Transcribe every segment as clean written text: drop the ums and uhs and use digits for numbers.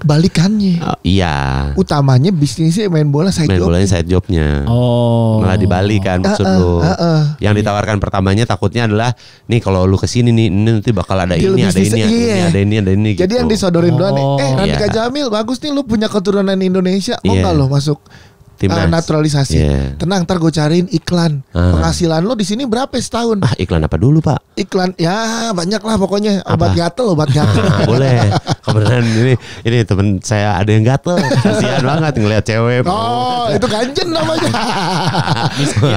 Kebalikannya. Iya. Utamanya bisnisnya main bola side Main job. bolanya side jobnya. Malah di Bali kan maksud lu. Yang ditawarkan pertamanya takutnya adalah nih kalau lu kesini nih ini nanti bakal ada Dia ini, lebih ada ini, iya. ada ini Jadi gitu. yang disodorin doang nih. Randika Iya. Jamil bagus nih lu punya keturunan Indonesia. Mau Iya. nggak lo masuk Timnas. naturalisasi? Iya. Tenang, ntar gue cariin iklan. Penghasilan lo di sini berapa setahun? Iklan apa dulu Pak? Iklan ya banyak lah pokoknya. Obat Apa? gatel. Boleh. Kebenaran ini temen saya ada yang gatel. Kasihan banget ngelihat cewek. Oh itu ganjen namanya.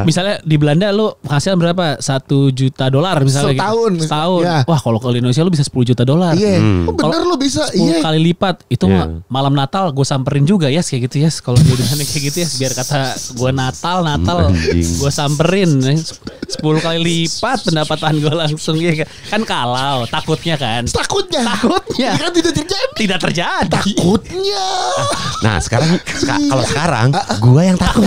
Misalnya di Belanda lu penghasilan berapa? $1 juta misalnya Setahun. gitu. Setahun. Ya. Wah kalau ke Indonesia lu bisa $10 juta. Iya. Oh, bener lo bisa. 10 Iya. kali lipat. Itu Iya. mah malam Natal gue samperin juga ya kayak gitu ya. Kalau di Indonesia kayak gitu ya. Biar kata gue Natal Anjing. gue samperin 10 kali lipat pendapatan gue langsung ya kan kalau takutnya kan. Takutnya. Takutnya. Ini kan tidak terjadi. Tidak terjadi. Takutnya. Nah sekarang kalau sekarang gua yang takut.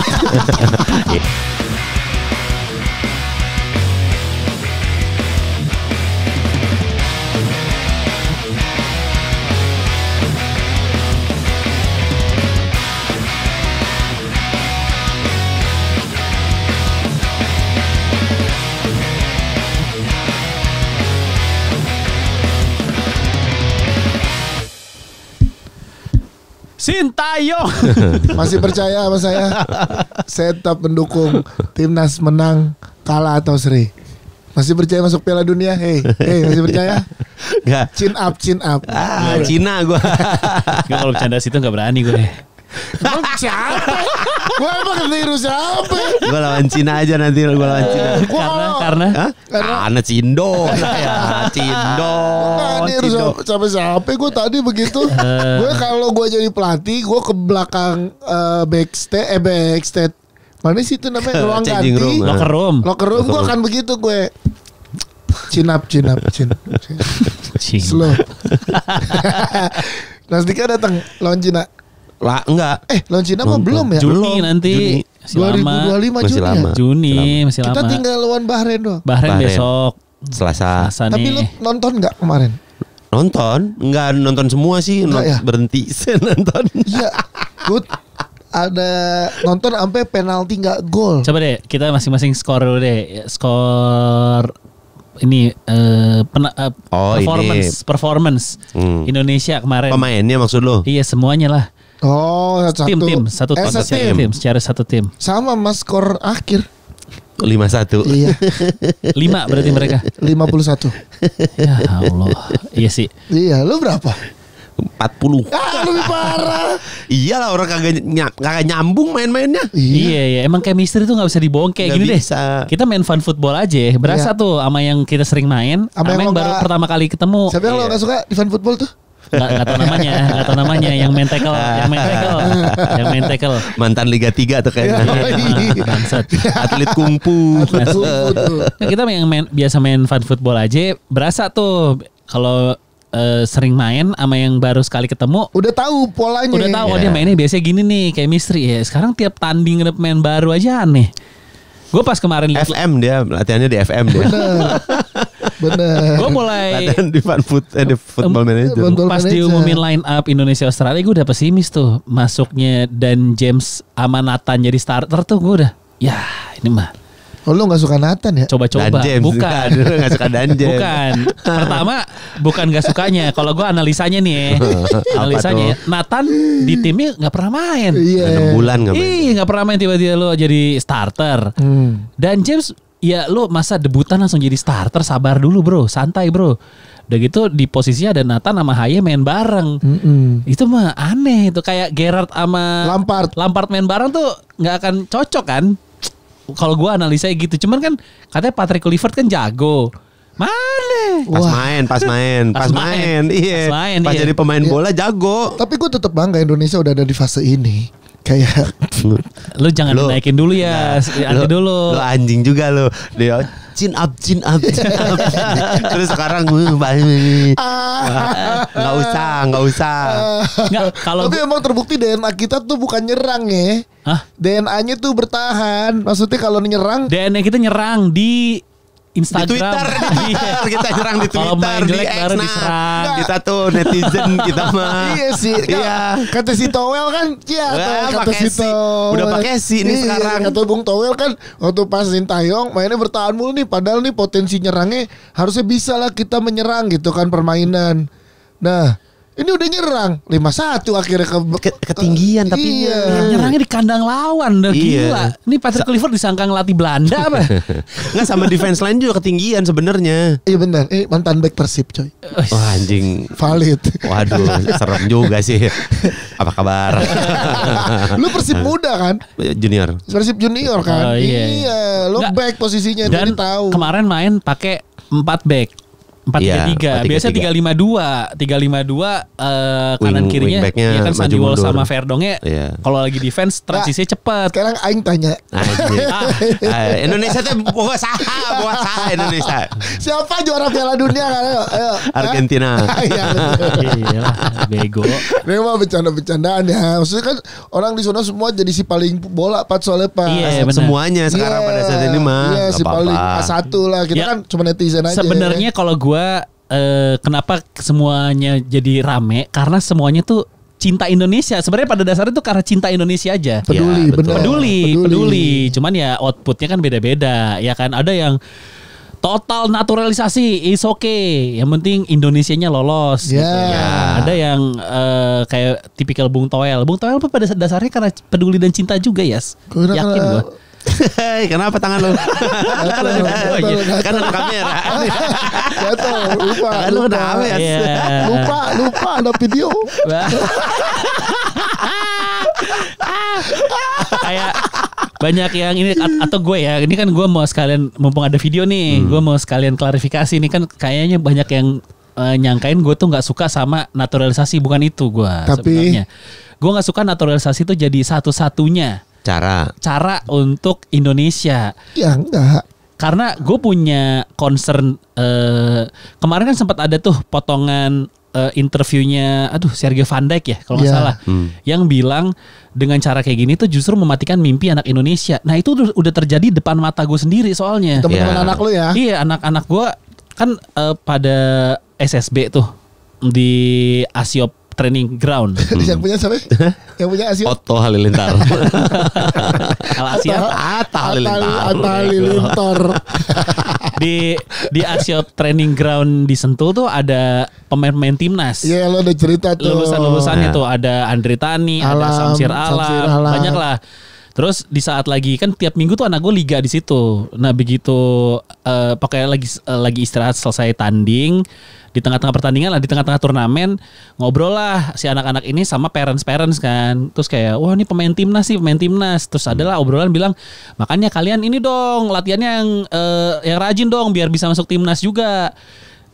Sintayong. Masih percaya sama saya? Saya tetap mendukung timnas menang, kalah atau seri. Masih percaya masuk Piala Dunia? Hey, masih percaya? Enggak. Chin up. Cina gua. Nggak, kalau bercanda situ gak berani gue. Emang siapa? Gue emang ketiru siapa? Gua lawan Cina aja nanti gua lawan Cina. Karena Hah? Karena Cindo ya, Cindo. Niru sampai siapa? Gue tadi begitu. Gue kalau gue jadi pelatih, gue ke belakang backstage. Mana sih itu namanya ruang Changing ganti? room. locker room. Gue akan begitu gue. Chin up. Slow. Nasdika datang lawan Cina. Lah enggak. Lawan Cina mah belum ya? Juni nanti. Masih lama. 2025 Masih Juni lama. ya? Juni masih lama. Kita tinggal lawan Bahrain doang. Bahrain Bahrain. besok. Selasa. Selasa Tapi lu nih. nonton nggak kemarin? Nonton? Enggak nonton semua sih, Enggak ya? berhenti nonton. Iya. Gue ada nonton sampai penalti nggak gol. Coba deh kita masing-masing skor dulu deh. Skor ini performance Indonesia kemarin. Pemainnya maksud lo? Iya semuanya lah. Oh, Tim satu tim secara satu tim. Sama mas skor akhir 5-1. Iya 5 berarti mereka. 51. Ya Allah. Iya sih. Iya, lu berapa? 40. Lebih parah. Iyalah orang kagak nyambung main-mainnya. Iya, emang chemistry tuh nggak bisa dibohong kayak Nggak gini bisa. deh. Kita main fun football aja, berasa Iya. tuh sama yang kita sering main, Sama sama yang yang lo baru nggak- pertama kali ketemu. Siapa yang lo gak suka di fan football tuh? Nggak tahu namanya, yang main tackle, Mantan Liga 3 tuh kayaknya. Bangsat. Atlet kungfu. Atlet kungfu tuh. Nah, kita biasa main fun football aja, berasa tuh kalau sering main sama yang baru sekali ketemu. Udah tahu polanya. Udah tahu Iya. dia mainnya biasanya gini nih, chemistry ya. Sekarang tiap tanding ada pemain baru aja aneh. Gue pas kemarin liat, FM dia, latihannya di FM dia. Bener. gue mulai Latihan di di Football Manager. Football pas Manager. diumumin line up Indonesia Australia, gue udah pesimis tuh masuknya dan James sama Nathan jadi starter tuh gue udah ya ini mah Oh lu gak suka Nathan ya? coba-coba. Dan James. Bukan. Gak suka Dan James. Bukan. Pertama bukan gak sukanya. Kalau gue analisanya nih, analisanya Nathan di timnya nggak pernah main. Iya. 6 bulan gak main. Ih nggak pernah main, tiba-tiba lo jadi starter. Dan James ya lo masa debutan langsung jadi starter, sabar dulu bro, santai bro. Udah gitu di posisinya ada Nathan sama Haye main bareng. Itu mah aneh itu, kayak Gerrard sama Lampard main bareng tuh nggak akan cocok kan. Kalau gue analisanya gitu. Cuman kan katanya Patrick Kluivert kan jago. Mana? Pas main. Iya. Pas jadi pemain bola jago. Tapi gue tetap bangga Indonesia udah ada di fase ini. Kayak Lu jangan dinaikin dulu ya. Nanti dulu. Lu anjing juga lu. Dia chin up. Terus sekarang nggak usah. Nggak, kalau tapi emang terbukti DNA kita tuh bukan nyerang ya. Hah? DNA-nya tuh bertahan. Maksudnya kalau nyerang DNA kita nyerang di Instagram. Di Twitter, kita nyerang di Kalau Twitter, main di jelek X, baru diserang. kita tuh netizen kita mah. Iya sih. Iya. Kata si Towel kan, kata pakai si si. Towel. Udah pakai si ini sekarang. Kata Bung Towel kan waktu pas Sintayong mainnya bertahan mulu nih, padahal nih potensi nyerangnya harusnya bisa lah kita menyerang gitu kan permainan. Nah, ini udah nyerang 5-1 akhirnya ketinggian tapi Nyerangnya di kandang lawan, udah gila. Ini Patrick Kluivert disangka ngelatih Belanda apa? Nggak, sama defense lain juga ketinggian sebenarnya. Iya benar. Mantan back Persib coy. Wah anjing. Valid. Waduh, serem juga sih. Apa kabar? Lu Persib muda kan? Junior. Persib junior kan? Oh, iya. Lo Nggak. back posisinya Dan jadi tahu. kemarin main pakai 4 back. 4-3-3. Biasa 3-5-2. 3-5-2 kanan kirinya ya kan Sandy Walsh sama Verdongnya. Kalau lagi defense transisinya cepat. Sekarang aing tanya. Indonesia tuh bawa saha Indonesia. Siapa juara Piala Dunia kan? Ayo. Argentina. Iya. Bego. Ini mah bercanda-bercandaan ya. Maksudnya kan orang di sana semua jadi si paling bola Pat soalnya Pak. Iya, semuanya sekarang pada saat ini mah. Iya, si paling A1 lah. Kita kan cuma netizen aja. Sebenarnya kalau gue kenapa semuanya jadi rame karena semuanya tuh cinta Indonesia. Sebenarnya pada dasarnya tuh karena cinta Indonesia aja. Peduli, benar. Peduli. Cuman ya outputnya kan beda-beda. Ya kan ada yang total naturalisasi is okay. Yang penting Indonesianya lolos. Yeah. Gitu. Ya, ada yang kayak tipikal Bung Toel. Bung Toel pada dasarnya karena peduli dan cinta juga, Yas. Yakin gue. Kenapa tangan lo? Kan ada kamera. Jatuh, lupa. Lu kenapa ya? Lupa ada video. Kayak banyak yang ini atau gue ya, ini kan gue mau sekalian mumpung ada video nih, gue mau sekalian klarifikasi. Ini kan kayaknya banyak yang nyangkain gue tuh nggak suka sama naturalisasi. Bukan itu gue sebenarnya. Gue nggak suka naturalisasi itu jadi satu-satunya cara untuk Indonesia. Ya enggak. Karena gue punya concern. Kemarin kan sempat ada tuh potongan interviewnya, Sergio Van Dijk ya kalau nggak salah, yang bilang dengan cara kayak gini tuh justru mematikan mimpi anak Indonesia. Nah itu udah terjadi depan mata gue sendiri soalnya. Teman-teman anak lu ya? Iya, anak-anak gue kan pada SSB tuh di Asiop Training Ground. Yang punya siapa? Yang punya Asiop? Otto Halilintar. Atta Halilintar. Di Asiop Training Ground di Sentul tuh ada pemain-pemain timnas. Iya, lo udah cerita tuh. Lulusan-lulusannya tuh ada Andre Tani, ada Samsir Alam, banyak lah. Terus di saat lagi kan tiap minggu tuh anak gue liga di situ. Nah begitu pakai lagi istirahat selesai tanding, di tengah-tengah pertandingan lah, di tengah-tengah turnamen ngobrol lah si anak-anak ini sama parents kan. Terus kayak wah ini pemain timnas. Terus adalah obrolan bilang makanya kalian ini dong latihannya yang rajin dong biar bisa masuk timnas juga.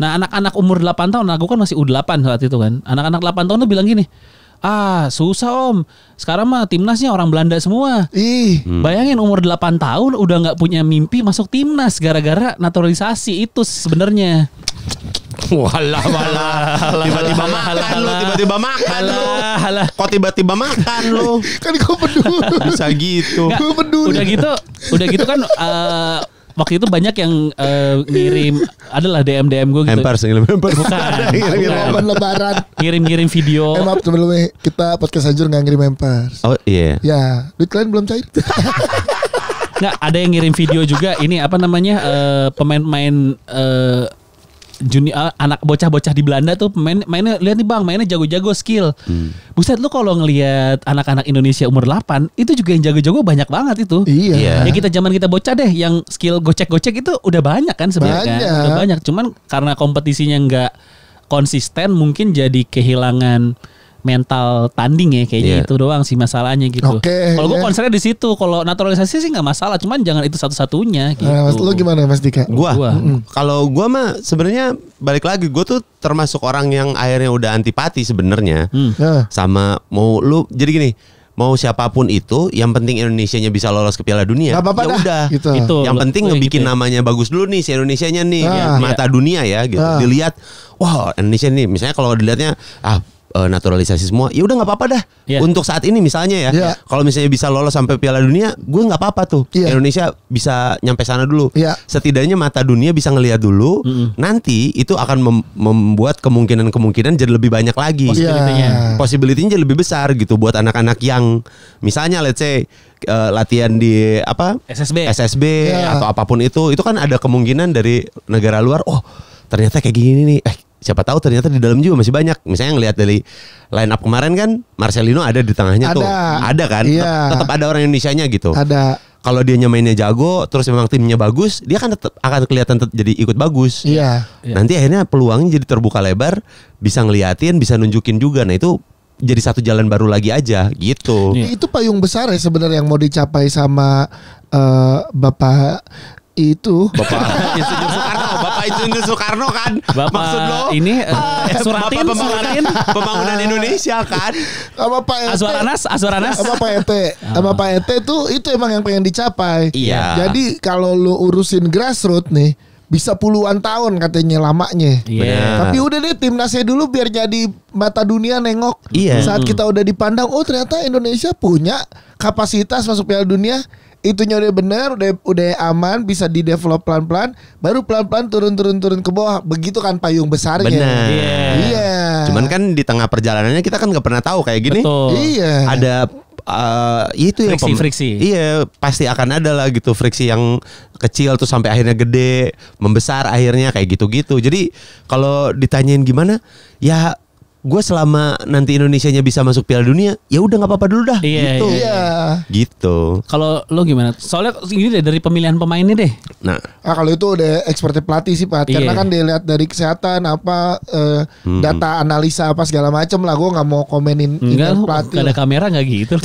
Nah anak-anak umur 8 tahun, aku kan masih U8 saat itu kan. Anak-anak 8 tahun tuh bilang gini, susah om. Sekarang mah timnasnya orang Belanda semua. Bayangin umur 8 tahun udah gak punya mimpi masuk timnas gara-gara naturalisasi itu sebenarnya. Walah. Tiba-tiba makan lu. Kok tiba-tiba makan lu? Kan gue peduli. Bisa gitu. Gue peduli. Udah gitu kan waktu itu banyak yang ngirim adalah DM gue gitu. Ngirim Bukan. Lebaran. Ngirim video. Maaf sebelumnya kita podcast Hancur nggak ngirim hampers. Oh iya. Ya, duit kalian belum cair. Nggak, ada yang ngirim video juga. Ini apa namanya pemain-pemain anak bocah-bocah di Belanda tuh mainnya lihat nih bang, mainnya jago-jago skill. Buset lu kalau ngelihat anak-anak Indonesia umur 8 itu juga yang jago-jago banyak banget itu. Iya. Ya kita zaman kita bocah deh yang skill gocek-gocek itu udah banyak kan sebenarnya kan. Udah banyak. Cuman karena kompetisinya nggak konsisten mungkin jadi kehilangan mental tanding ya kayaknya itu doang sih masalahnya gitu. Kalau gue concernnya di situ, kalau naturalisasi sih nggak masalah, cuman jangan itu satu-satunya gitu. Mas lu gimana Mas Dika? Kalau gua mah sebenarnya balik lagi gue tuh termasuk orang yang akhirnya udah antipati sebenarnya sama mau lu jadi gini. Mau siapapun itu, yang penting Indonesianya bisa lolos ke Piala Dunia. Ya udah. Gitu. Yang penting ngebikin namanya bagus dulu nih si Indonesianya nih, mata dunia ya gitu. Dilihat, wah Indonesia nih, misalnya kalau dilihatnya naturalisasi semua, ya udah nggak apa-apa dah. Untuk saat ini misalnya ya, kalau misalnya bisa lolos sampai Piala Dunia, gue nggak apa-apa tuh. Indonesia bisa nyampe sana dulu. Setidaknya mata dunia bisa ngelihat dulu. Nanti itu akan membuat kemungkinan jadi lebih banyak lagi. Possibility-nya jadi lebih besar gitu buat anak-anak yang misalnya let's say latihan di SSB atau apapun itu kan ada kemungkinan dari negara luar. Oh ternyata kayak gini nih. Siapa tahu ternyata di dalam juga masih banyak. Misalnya ngelihat dari line up kemarin kan Marcelino ada di tengahnya tuh. Ada kan? Tetap ada orang Indonesianya gitu. Ada. Kalau dia mainnya jago, terus memang timnya bagus, dia kan tetap akan kelihatan jadi ikut bagus. Nanti akhirnya peluangnya jadi terbuka lebar, bisa ngeliatin, bisa nunjukin juga. Nah itu jadi satu jalan baru lagi aja gitu. Itu payung besar ya sebenarnya yang mau dicapai sama Bapak itu Bapak Insinyur Soekarno kan. Maksud lo ini Suratin pembangunan Indonesia kan. Sama Pak Ete Azwaranas sama Pak Ete sama Pak Ete itu emang yang pengen dicapai. Jadi kalau lu urusin grassroots nih bisa puluhan tahun katanya lamanya. Tapi udah deh timnasnya dulu biar jadi mata dunia nengok. Saat kita udah dipandang, oh ternyata Indonesia punya kapasitas masuk Piala Dunia. Itunya udah bener, udah aman, bisa di-develop pelan-pelan, baru pelan-pelan turun ke bawah. Begitu kan payung besarnya. Benar. Cuman kan di tengah perjalanannya kita kan nggak pernah tahu kayak gini. Ada itu ya friksi. Iya, pasti akan ada lah gitu friksi yang kecil tuh sampai akhirnya gede, membesar akhirnya kayak gitu-gitu. Jadi kalau ditanyain gimana, ya gue selama nanti Indonesianya bisa masuk Piala Dunia, ya udah nggak apa-apa dulu dah. Gitu. Kalau lo gimana? Soalnya ini deh dari pemilihan pemainnya deh. Nah, kalau itu udah expertise pelatih sih Pak. Karena kan dilihat dari kesehatan apa data analisa apa segala macam lah. Gue nggak mau komenin pelatih. Gak ada kamera nggak gitu.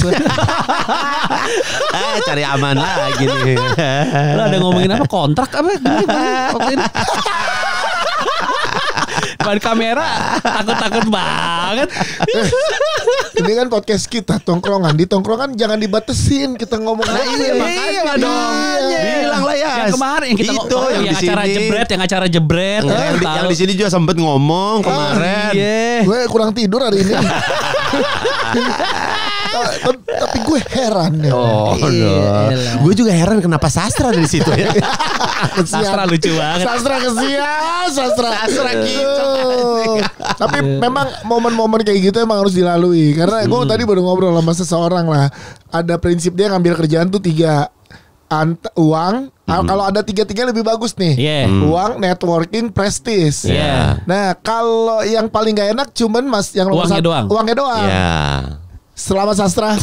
Cari aman lagi nih. Lo ada ngomongin apa kontrak apa? Depan kamera takut banget. Ini kan podcast kita tongkrongan. Di tongkrongan jangan dibatesin kita ngomong. Iya dong. Bilang lah ya. Yang kemarin yang kita yang acara jebret. Yang di sini juga sempet ngomong kemarin. Gue kurang tidur hari ini. Tapi gue heran ya. Gue juga heran kenapa sastra dari situ ya. Sastra lucu banget. Sastra gitu. Tapi memang momen-momen kayak gitu emang harus dilalui. Karena gue tadi baru ngobrol sama seseorang lah. Ada prinsip dia ngambil kerjaan tuh 3. Uang. Kalau ada 3-3 lebih bagus nih. Uang, networking, prestis. Nah kalau yang paling gak enak cuman yang uangnya doang. Selama sastra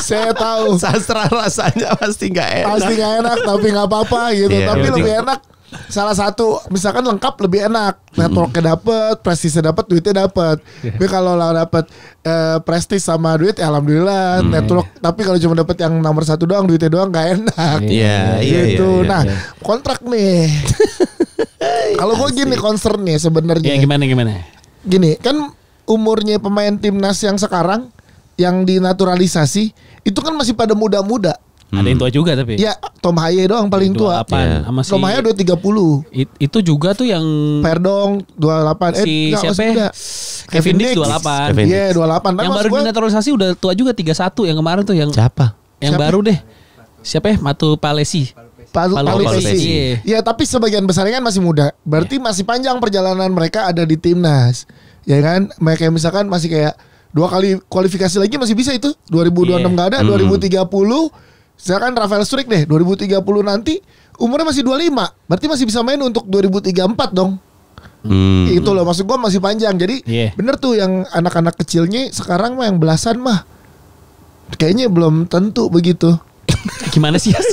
saya tahu sastra rasanya pasti nggak enak tapi nggak apa-apa gitu. Tapi lebih enak salah satu misalkan lengkap lebih enak. Networknya dapet, prestisnya dapet, duitnya dapet. Tapi kalau lah dapet prestis sama duit ya alhamdulillah. Network tapi kalau cuma dapet yang nomor 1 doang, duitnya doang nggak enak. Gitu. Nah kontrak nih. Kalau gue gini concernnya sebenarnya. Gimana? Gini kan. Umurnya pemain timnas yang sekarang yang dinaturalisasi itu kan masih pada muda-muda. Ada yang tua juga tapi. Ya, Tom Haye doang paling tua. Tom Haye udah 30. Itu juga tuh yang Perdong 28. Siapa? Kevin Dix 28. Iya, 28. Yang baru dinaturalisasi udah tua juga 31 yang kemarin tuh yang siapa? Yang baru deh. Siapa ya? Matu Palesi. Ya, tapi sebagian besarnya kan masih muda. Berarti masih panjang perjalanan mereka ada di timnas. Ya kan, mereka misalkan masih kayak 2 kali kualifikasi lagi masih bisa itu. 2026 nggak ada, 2030. Misalkan Rafael Struijk deh, 2030 nanti umurnya masih 25. Berarti masih bisa main untuk 2034 dong. Itu loh maksud gue masih panjang. Jadi bener tuh yang anak-anak kecilnya sekarang mah yang belasan mah kayaknya belum tentu begitu. Gimana sih Yas?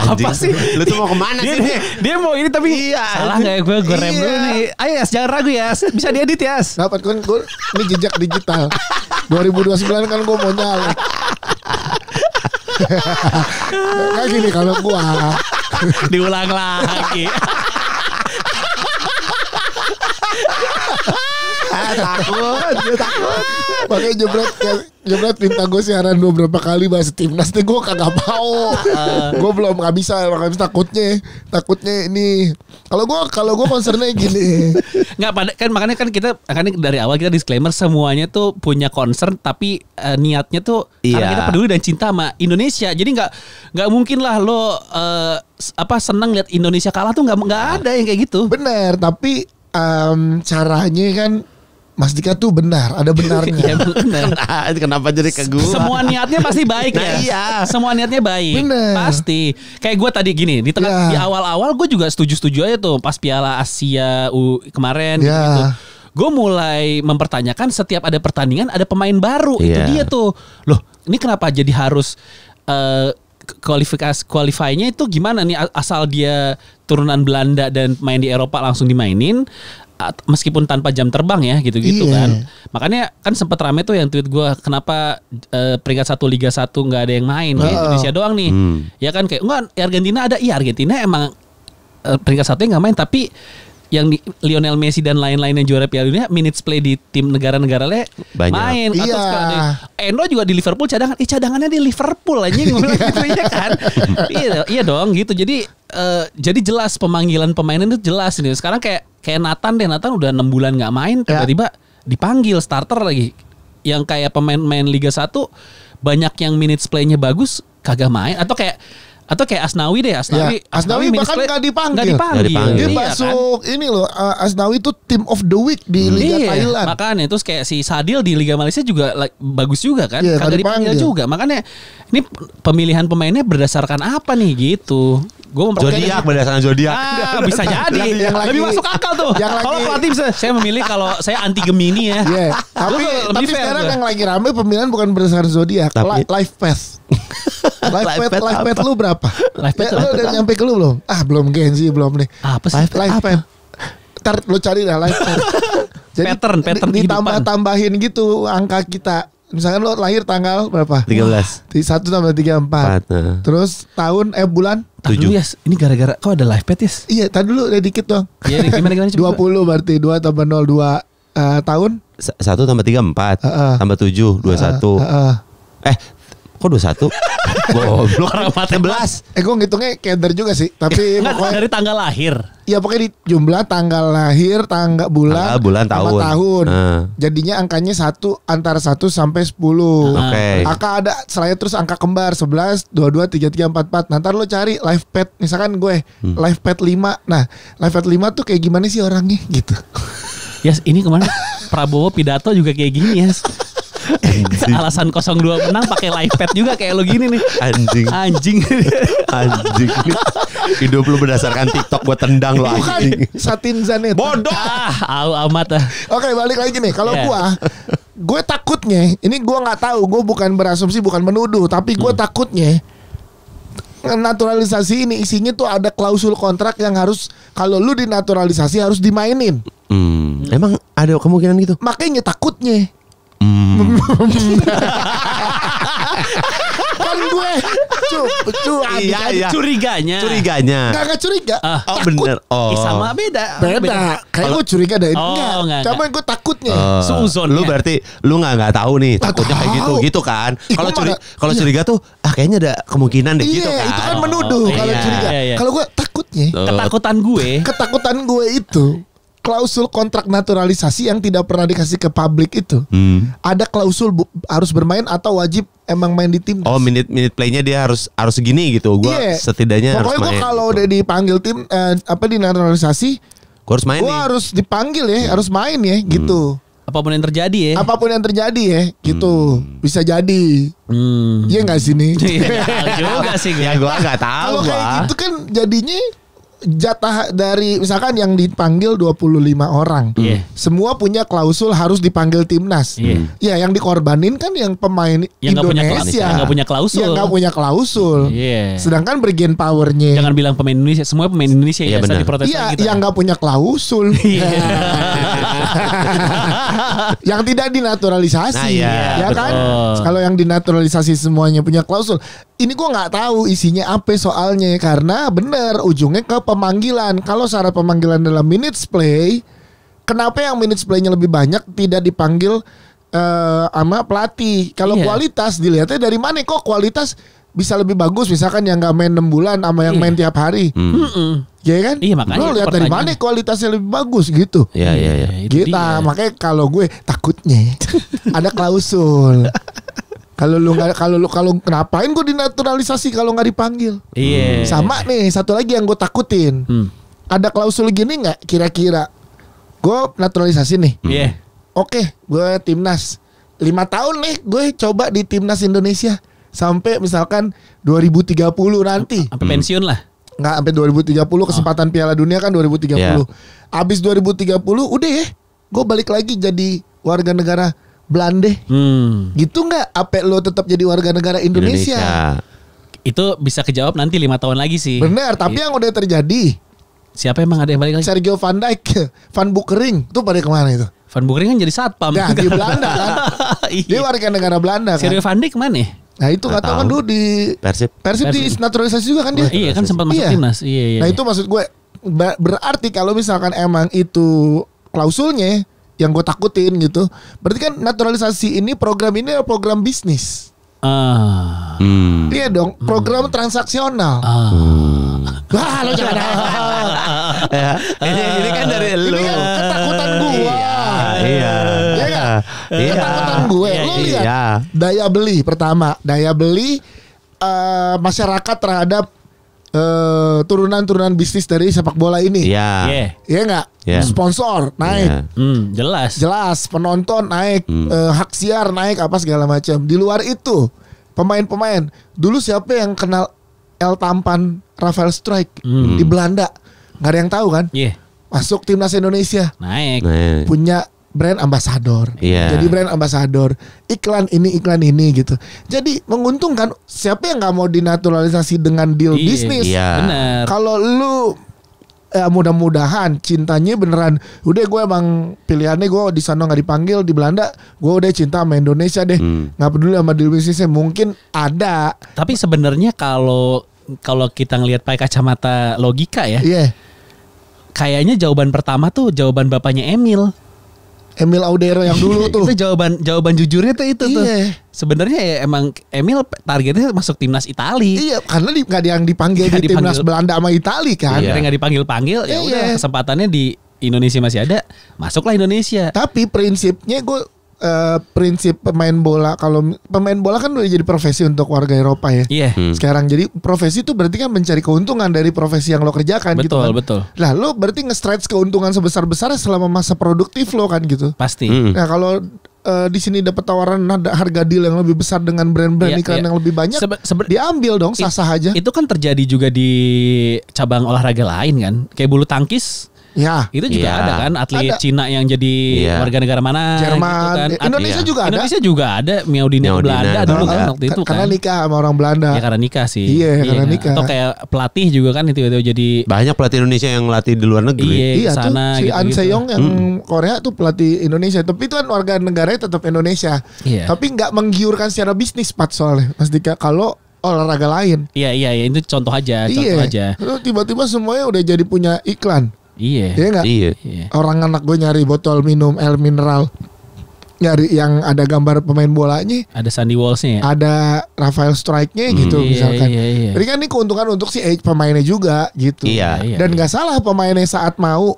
Apa sih? Lu tuh mau kemana sih? Dia mau ini tapi salah nggak ya gue rem dulu nih. Ayo Yas, jangan ragu Yas. Bisa diedit Yas. Dapat kan gue ini jejak digital. 2029 kan gue mau nyalek. Kayak gini kalau gue diulang lagi. Takut. Dia takut. Makanya Jebret minta gue siaran beberapa kali bahas timnas nih, gue kagak mau. Gue belum nggak bisa, makanya takutnya ini. Kalau gue concernnya gini. Nggak, kan makanya kan kita dari awal kita disclaimer semuanya tuh punya concern, tapi niatnya tuh karena kita peduli dan cinta sama Indonesia. Jadi nggak mungkin lah lo senang lihat Indonesia kalah tuh nggak ada yang kayak gitu. Bener, tapi caranya kan Mas Dika tuh benar, ada benarnya. Iya benar. Kenapa jadi ke gue? Semua niatnya pasti baik ya. Iya. Semua niatnya baik. Bener. Pasti. Kayak gue tadi gini, di awal-awal gue juga setuju-setuju aja tuh pas Piala Asia kemarin gitu. Gue mulai mempertanyakan setiap ada pertandingan ada pemain baru. Itu dia tuh. Loh, ini kenapa jadi harus qualify-nya itu gimana nih, asal dia turunan Belanda dan main di Eropa langsung dimainin meskipun tanpa jam terbang ya gitu-gitu kan. Makanya kan sempet rame tuh yang tweet gue, kenapa peringkat 1 Liga 1 nggak ada yang main di Indonesia doang nih. Ya kan kayak enggak, Argentina ada. Iya, Argentina emang peringkat 1-nya nggak main, tapi yang Lionel Messi dan lain-lain yang juara Piala Dunia minutes play di tim negara-negara main. Atau Endo juga di Liverpool cadangannya di Liverpool anjing gitu ya kan. Iya dong gitu. Jadi jelas pemanggilan pemain itu jelas nih. Sekarang kayak Nathan udah 6 bulan nggak main, tiba-tiba dipanggil starter lagi. Yang kayak pemain Liga 1 banyak yang minutes play-nya bagus kagak main, atau kayak Asnawi deh. Asnawi bahkan nggak dipanggil. Dia masuk ini loh, Asnawi itu team of the week di Liga Thailand. Makanya terus kayak si Sadil di Liga Malaysia juga bagus juga kan. Kagak dipanggil juga. Makanya ini pemilihan pemainnya berdasarkan apa nih gitu. Zodiak, berdasarkan zodiak. Bisa jadi. Lebih masuk akal tuh. Kalau pelatih bisa, saya memilih kalau saya anti Gemini ya. Tapi sekarang yang lagi rame pemilihan bukan berdasarkan zodiak, life path. Life path lu berapa? Lu udah nyampe ke lu belum? Belum Genzi, belum nih. Apa sih? Life path. Ntar lu cari dah life path. Jadi pattern ditambah-tambahin gitu angka kita. Misalkan lo lahir tanggal berapa? 13. 1 tambah 34. Terus tahun bulan 7. Ya, ini gara-gara kok ada live pet ya? Iya, tadi dulu udah dikit dong. Iya, gimana 20 berarti 2 tambah 0 2 tahun 1 tambah 3 4 tambah 7 21. Kok 21? Goblok, orang 14. Gue ngitungnya keder juga sih, tapi pokoknya dari tanggal lahir. Iya, pokoknya di jumlah tanggal lahir, tanggal bulan, tahun. Jadinya angkanya antara 1 sampai 10. Angka ada selain terus angka kembar 11, 22, 33, 44. Nanti lo cari life pet, misalkan gue life pet 5. Nah, life pet 5 tuh kayak gimana sih orangnya gitu. Yes, ini kemana Prabowo pidato juga kayak gini ya. Alasan 02 menang pakai live pad juga kayak lo gini nih. Anjing. Hidup lu berdasarkan TikTok, gue tendang lo anjing. Satin Zanet. Bodoh. Amat. Oke, balik lagi nih. Kalau gue takutnya, ini gue nggak tahu, gue bukan berasumsi, bukan menuduh, tapi gue takutnya naturalisasi ini isinya tuh ada klausul kontrak yang harus kalau lu dinaturalisasi harus dimainin. Emang ada kemungkinan gitu? Makanya takutnya. Kan gue curiganya Gak curiga. Bener. Sama beda. Kayak gue curiga dari enggak. Cuman gue takutnya Suzon. Lu berarti lu nggak tahu nih, takutnya kayak gitu kan. Kalau curiga tuh kayaknya ada kemungkinan deh gitu kan. Itu kan menuduh kalau curiga. Kalau gue takutnya ketakutan gue itu klausul kontrak naturalisasi yang tidak pernah dikasih ke publik itu. Ada klausul harus bermain atau wajib emang main di tim. Oh, minute playnya dia harus segini gitu. Gua setidaknya harus main. Pokoknya gue kalau udah dipanggil tim dinaturalisasi, gua harus main. Gua harus dipanggil ya, harus main ya gitu. Apapun yang terjadi ya gitu. Bisa jadi. Iya gak sih nih? Juga sih. Ya gue gak tahu. Kalau kayak gitu kan jadinya jatah dari misalkan yang dipanggil 25 orang. Semua punya klausul harus dipanggil timnas. Ya, yang dikorbanin kan yang pemain yang Indonesia yang gak punya klausul. Yang gak punya klausul. Sedangkan bargain powernya. Jangan bilang pemain Indonesia, semua pemain Indonesia ya diprotes gitu. Yang gak punya klausul. Yang tidak dinaturalisasi. Ya kan? Kalau yang dinaturalisasi semuanya punya klausul. Ini gue nggak tahu isinya apa soalnya, karena bener ujungnya ke pemanggilan. Kalau syarat pemanggilan dalam minutes play kenapa yang minutes play-nya lebih banyak tidak dipanggil sama pelatih? Kalau kualitas dilihatnya dari mana kok kualitas bisa lebih bagus misalkan yang nggak main 6 bulan sama yang main tiap hari. Ya kan? Iya, makanya lo lihat dari mana kualitasnya lebih bagus gitu. Iya. Gitu. Makanya kalau gue takutnya ada klausul. Kalau ngapain gue dinaturalisasi kalau nggak dipanggil? Iya. Sama nih satu lagi yang gue takutin. Ada klausul gini nggak kira-kira? Gue naturalisasi nih. Iya. Oke, gue timnas 5 tahun nih gue coba di timnas Indonesia sampai misalkan 2030 nanti. Sampai pensiun lah. Nggak sampai 2030 kesempatan Piala Dunia kan 2030. Abis 2030 udah ya, gue balik lagi jadi warga negara Belanda. Gitu nggak? Apa lo tetap jadi warga negara Indonesia? Itu bisa kejawab nanti 5 tahun lagi sih. Benar, tapi yang udah terjadi. Siapa emang ada yang balik lagi? Sergio Van Dijk, Van Boekering, tuh pada kemana itu? Van Boekering kan jadi satpam. Nah, di Belanda kan. Dia warga negara Belanda kan. Sergio Van Dijk kemana? Nah itu nggak tahu kan dulu di Persib di naturalisasi juga kan dia. Iya kan sempat masuk timnas. Iya. Nah itu maksud gue berarti kalau misalkan emang itu klausulnya yang gue takutin gitu, berarti kan naturalisasi ini program bisnis. Iya dong, program transaksional. Wah lo jangan. Ini kan dari lu. Ini kan ketakutan gua. Iya. Ketakutan gue. Lo lihat daya beli pertama, masyarakat terhadap turunan bisnis dari sepak bola ini. Iya. Iya nggak? Sponsor naik. Jelas. Penonton naik. Hak siar naik apa segala macam. Di luar itu pemain-pemain. Dulu siapa yang kenal El Tampan Rafael Struijk di Belanda? Nggak ada yang tahu kan? Masuk timnas Indonesia. Naik. Punya brand ambassador. Jadi brand ambassador. Iklan ini gitu. Jadi menguntungkan. Siapa yang nggak mau dinaturalisasi dengan deal bisnis? Benar. Kalau lu mudah-mudahan cintanya beneran. Udah gue emang pilihannya gue di sana nggak dipanggil, di Belanda gue udah cinta sama Indonesia deh. Nggak peduli sama deal bisnisnya. Mungkin ada. Tapi sebenarnya kalau kita ngelihat pakai kacamata logika ya. Kayaknya jawaban pertama tuh jawaban bapaknya Emil Audero yang dulu tuh. Itu jawaban jujurnya tuh itu tuh. Sebenarnya ya emang Emil targetnya masuk timnas Itali. Iya, karena nggak ada yang dipanggil di timnas Belanda sama Itali kan. Karena nggak dipanggil, ya udah kesempatannya di Indonesia masih ada, masuklah Indonesia. Tapi prinsipnya gue prinsip pemain bola, kalau pemain bola kan udah jadi profesi untuk warga Eropa ya. Sekarang jadi profesi itu berarti kan mencari keuntungan dari profesi yang lo kerjakan. Betul, gitu kan. Betul. Nah lo berarti nge-stretch keuntungan sebesar-besarnya selama masa produktif lo kan gitu. Pasti. Nah kalau di sini dapat tawaran harga deal yang lebih besar dengan brand-brand iklan yang lebih banyak, diambil dong sah-sah aja. Itu kan terjadi juga di cabang olahraga lain kan, kayak bulu tangkis. Itu juga ada kan atlet Cina yang jadi warga negara mana Jerman gitu kan. Indonesia juga ada Miaudina Belanda dulu kan waktu itu kan. Karena nikah sama orang Belanda. Ya karena nikah sih. Karena nikah. Atau kayak pelatih juga kan itu jadi banyak pelatih Indonesia yang latih di luar negeri. Sana tuh si An Se-yong yang Korea tuh pelatih Indonesia. Tapi itu kan warga negaranya tetap Indonesia. Tapi nggak menggiurkan secara bisnis soalnya. Mas Dika kalau olahraga lain. Iya itu contoh aja. Lalu tiba-tiba semuanya udah jadi punya iklan. Iya nggak? Orang anak gue nyari botol minum air mineral, nyari yang ada gambar pemain bolanya, ada Sandy Walsh-nya, ada Rafael Struijk-nya gitu misalkan. Jadi kan ini keuntungan untuk si pemainnya juga gitu. Dan nggak salah pemainnya saat mau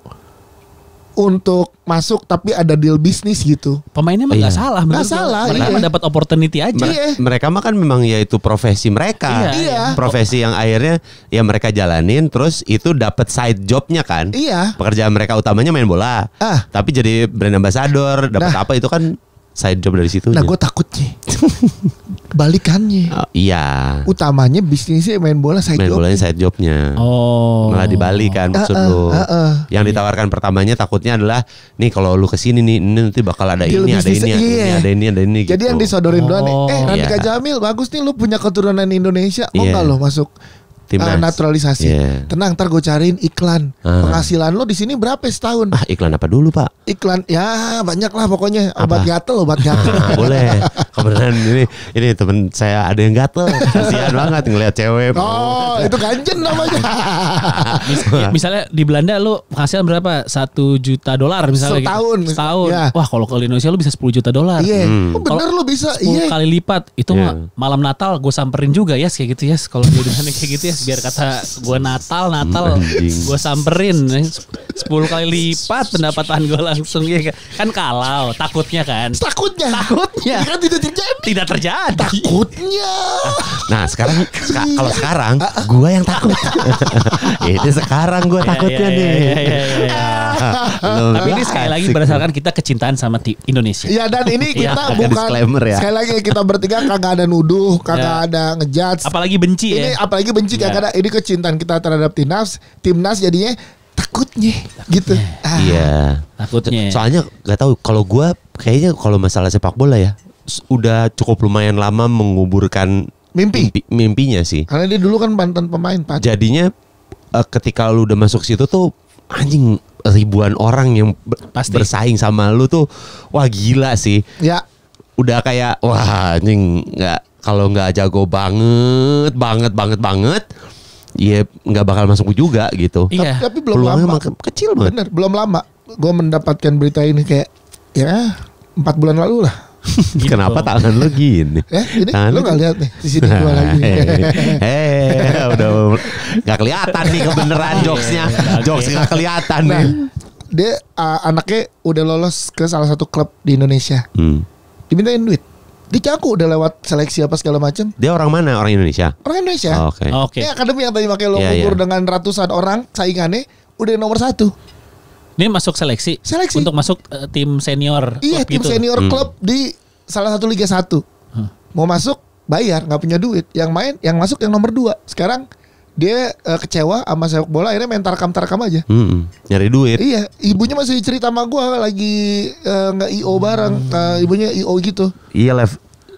untuk masuk tapi ada deal bisnis gitu. Pemainnya mah nggak salah. Mereka mah dapat opportunity aja. Mereka mah kan memang ya itu profesi mereka. Profesi yang akhirnya ya mereka jalanin, terus itu dapat side jobnya kan. Pekerjaan mereka utamanya main bola. Tapi jadi brand ambassador, dapat apa itu kan side job dari situ. Nah gue takutnya balikannya. Utamanya bisnisnya main bola side job. Main bolanya side jobnya. Malah dibalikan maksud lu. Yang ditawarkan pertamanya takutnya adalah nih kalau lu kesini nih nanti bakal ada ini, ada ini gitu. Jadi yang disodorin doang nih. Randika Jamil bagus nih lu punya keturunan Indonesia. Mau gak lo masuk Timnas. naturalisasi. Tenang, ntar gue cariin iklan. Penghasilan lo di sini berapa setahun? Iklan apa dulu Pak? Iklan ya banyak lah pokoknya. Obat gatel. Boleh. Kebetulan ini temen saya ada yang gatel. Kasihan banget ngeliat cewek. Oh, itu ganjen namanya. Misalnya di Belanda lo penghasilan berapa? $1 juta misalnya. Setahun. Ya. Wah, kalau ke Indonesia lo bisa $10 juta. Iya. Bener lo bisa. 10 kali lipat. Itu malam Natal gue samperin juga ya kayak gitu ya. Kalau di Indonesia kayak gitu ya. Biar kata gue Natal gue samperin 10 kali lipat pendapatan gue langsung ya kan. Kalau takutnya kan kan tidak terjadi takutnya. Nah sekarang kalau sekarang gue yang takut. Itu sekarang gue takutnya nih. Tapi ini sekali lagi berdasarkan kita kecintaan sama Indonesia. Ya dan ini kita bukan disclaimer ya. Sekali lagi kita bertiga kagak ada nuduh, kagak ada ngejudge. Apalagi benci ini, apalagi benci karena ini kecintaan kita terhadap timnas jadinya takutnya gitu. Iya. Takutnya. Soalnya nggak tahu kalau gue kayaknya kalau masalah sepak bola ya udah cukup lumayan lama menguburkan mimpinya sih. Karena dia dulu kan mantan pemain Pak. Jadinya ketika lu udah masuk situ tuh anjing ribuan orang yang bersaing sama lu tuh wah gila sih. Ya. Udah kayak wah anjing kalau nggak jago banget, ya nggak bakal masuk juga gitu. Iya. Tapi belum lama. Kecil banget. Bener, belum lama. Gue mendapatkan berita ini kayak ya 4 bulan lalu lah. Gitu. Kenapa tangan lo gini? Ini lo nggak lihat nih di sini gue lagi. Udah nggak kelihatan nih kebenaran jokesnya. Jokes nggak kelihatan nih. Dia anaknya udah lolos ke salah satu klub di Indonesia. Dimintain duit. Dicaku udah lewat seleksi apa segala macam. Dia orang mana? Orang Indonesia? Orang Indonesia. Oke. Ini akademi yang tadi pakai lo gugur dengan ratusan orang saingannya udah nomor 1. Ini masuk seleksi untuk masuk tim senior. Iya, tim senior klub di salah satu Liga 1. Mau masuk bayar, nggak punya duit. Yang masuk yang nomor 2. Sekarang dia kecewa sama sepak bola, akhirnya main tarkam aja. Nyari duit. Iya, ibunya masih cerita sama gue lagi nggak IO bareng, ibunya IO gitu. Iya,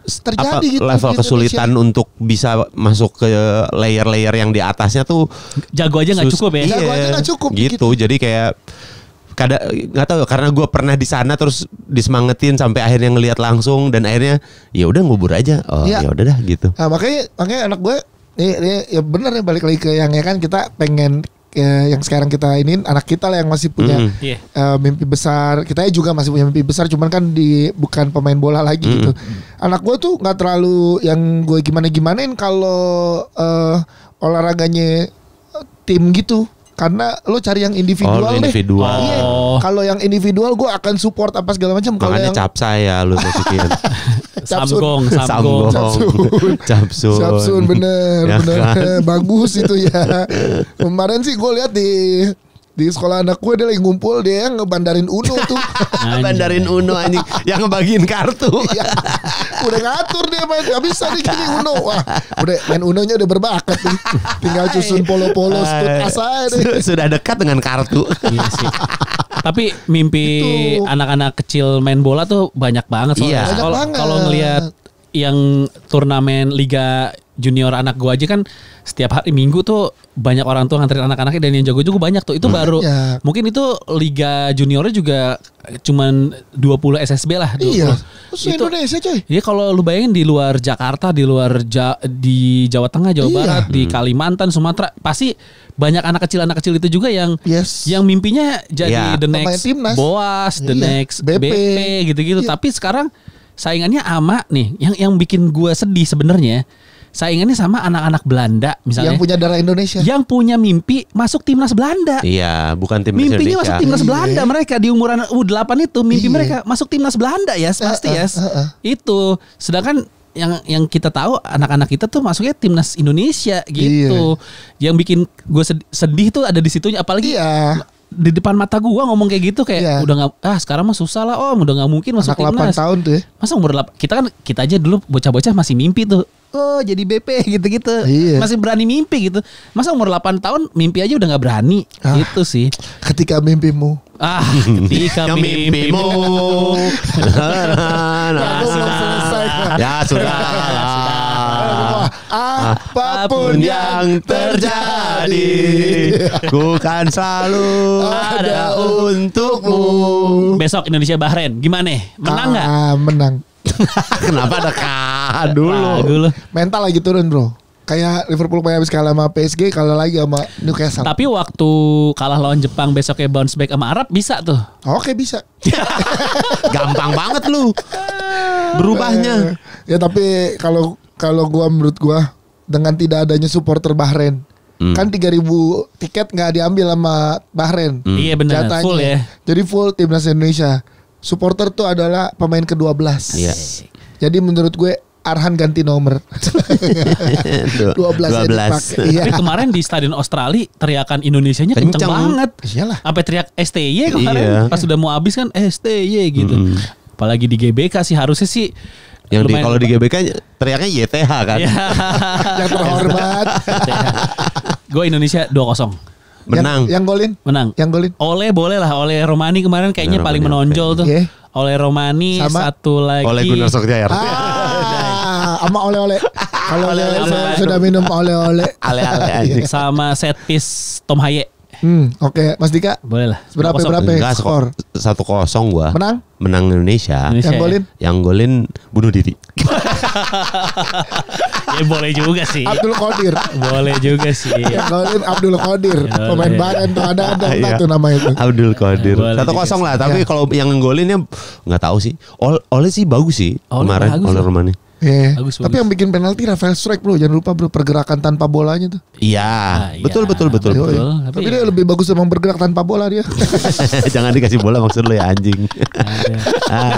terjadi gitu. Level kesulitan untuk bisa masuk ke layer-layer yang di atasnya tuh jago aja nggak cukup ya. Jago aja nggak cukup. Gitu. Jadi kayak nggak tahu karena gue pernah di sana terus disemangetin sampai akhirnya ngelihat langsung dan akhirnya ya udah ngubur aja. Ya udah dah gitu. Nah, makanya anak gue ya bener ya balik lagi ke yang ya kan kita pengen yang sekarang kita ini anak kita lah yang masih punya mimpi besar. Kita juga masih punya mimpi besar cuman kan bukan pemain bola lagi gitu. Anak gue tuh nggak terlalu yang gue gimanain kalau olahraganya tim gitu. Karena lo cari yang individual deh. Iya. Kalau yang individual gue akan support apa segala macam. Makanya yang capsa ya lo masukin. Samgong. Capsun bener. Bagus itu ya. Kemarin sih gue lihat di sekolah anak gue dia lagi ngumpul, dia yang ngebandarin Uno tuh. Bandarin Uno anjing, yang ngebagiin kartu. Udah ngatur dia main, gak bisa nih gini Uno. Wah, udah main Unonya udah berbakat nih. Tinggal susun polo-polo stut asa deh. Sudah dekat dengan kartu. Iya sih. Tapi mimpi anak-anak kecil main bola tuh banyak banget soalnya. Kalau ngelihat yang turnamen Liga Junior anak gue aja kan setiap hari Minggu tuh banyak orang tua nganterin anak-anaknya dan yang jago-jago banyak tuh. Itu baru mungkin itu Liga Juniornya juga cuman 20 SSB lah. 20. Iya. Itu Indonesia coy. Iya kalau lu bayangin di luar Jakarta, di luar di Jawa Tengah, Jawa Barat, di Kalimantan, Sumatera, pasti banyak anak kecil itu juga yang mimpinya jadi the next Boas, the next BP gitu-gitu. Tapi sekarang saingannya ama nih yang bikin gue sedih sebenarnya. Saingannya sama anak-anak Belanda misalnya. Yang punya darah Indonesia. Yang punya mimpi masuk timnas Belanda. Iya, bukan timnas Indonesia. Mimpinya masuk timnas Belanda mereka di umuran U8 itu mimpi mereka masuk timnas Belanda ya pasti ya. Itu. Sedangkan yang kita tahu anak-anak kita tuh masuknya timnas Indonesia gitu. Yang bikin gue sedih tuh ada di situnya apalagi di depan mata gua ngomong kayak gitu kayak udah nggak sekarang mah susah lah om, udah nggak mungkin masuk timnas. 8 tahun tuh ya. Masa umur 8 kita aja dulu bocah-bocah masih mimpi tuh. Oh jadi BP gitu-gitu. Masih berani mimpi gitu. Masa umur 8 tahun mimpi aja udah nggak berani. Itu sih. Ketika mimpimu. Ketika mimpimu. Ya sudah. Apapun yang terjadi, ku kan selalu ada untukmu. Besok Indonesia Bahrain, gimana? Menang nggak? Menang. Kenapa ada dulu? Mental lagi turun bro. Kayak Liverpool habis kalah sama PSG, kalah lagi sama Newcastle. Tapi waktu kalah lawan Jepang besoknya bounce back sama Arab bisa tuh. Oke bisa. Gampang banget lu berubahnya. Ya tapi kalau menurut gua dengan tidak adanya supporter Bahrain, kan 3.000 tiket nggak diambil sama Bahrain. Iya benar. Jatanya. Full ya. Jadi full timnas Indonesia. Supporter tuh adalah pemain ke-12. Iya. Jadi menurut gue Arhan ganti nomor 12 Iya. Tapi kemarin di Stadion Australia teriakan Indonesianya kenceng banget. Iyalah. Sampai teriak STY kemarin. Iya. Pas sudah mau habis kan STY gitu. Apalagi di GBK sih harusnya sih. Yang kalau di GBK teriaknya YTH kan. Yang terhormat. Gue Indonesia 2-0. Menang. Yang golin? Menang. Yang golin? Oleh boleh lah. Oleh Romani kemarin kayaknya paling menonjol tuh. Yeah. Oleh Romani sama satu lagi. Oleh Gunnar Solskjaer. Sama oleh-oleh. Kalau sudah minum oleh-oleh. Ale-ale. Sama set piece Tom Haye. Oke, Mas Dika. Boleh lah. Berapa Enggak, skor? 1-0 gua. Menang Indonesia. Yang golin bunuh diri. Ya boleh juga sih. Abdul Qadir. Boleh juga sih. Yang golin Abdul Qadir. Ya, Pemain Bahrain tuh ada Iya. tuh nama itu. Abdul Qadir. Ya, 1-0 lah. Tapi kalau yang golinnya nggak tahu sih. Oleh sih bagus sih kemarin. Oleh Romani. Yeah. Bagus. Tapi yang bikin penalti Rafael Strike bro, jangan lupa bro, pergerakan tanpa bolanya tuh. Iya, betul. Tapi dia lebih bagus emang bergerak tanpa bola dia. Jangan dikasih bola maksud lu ya anjing.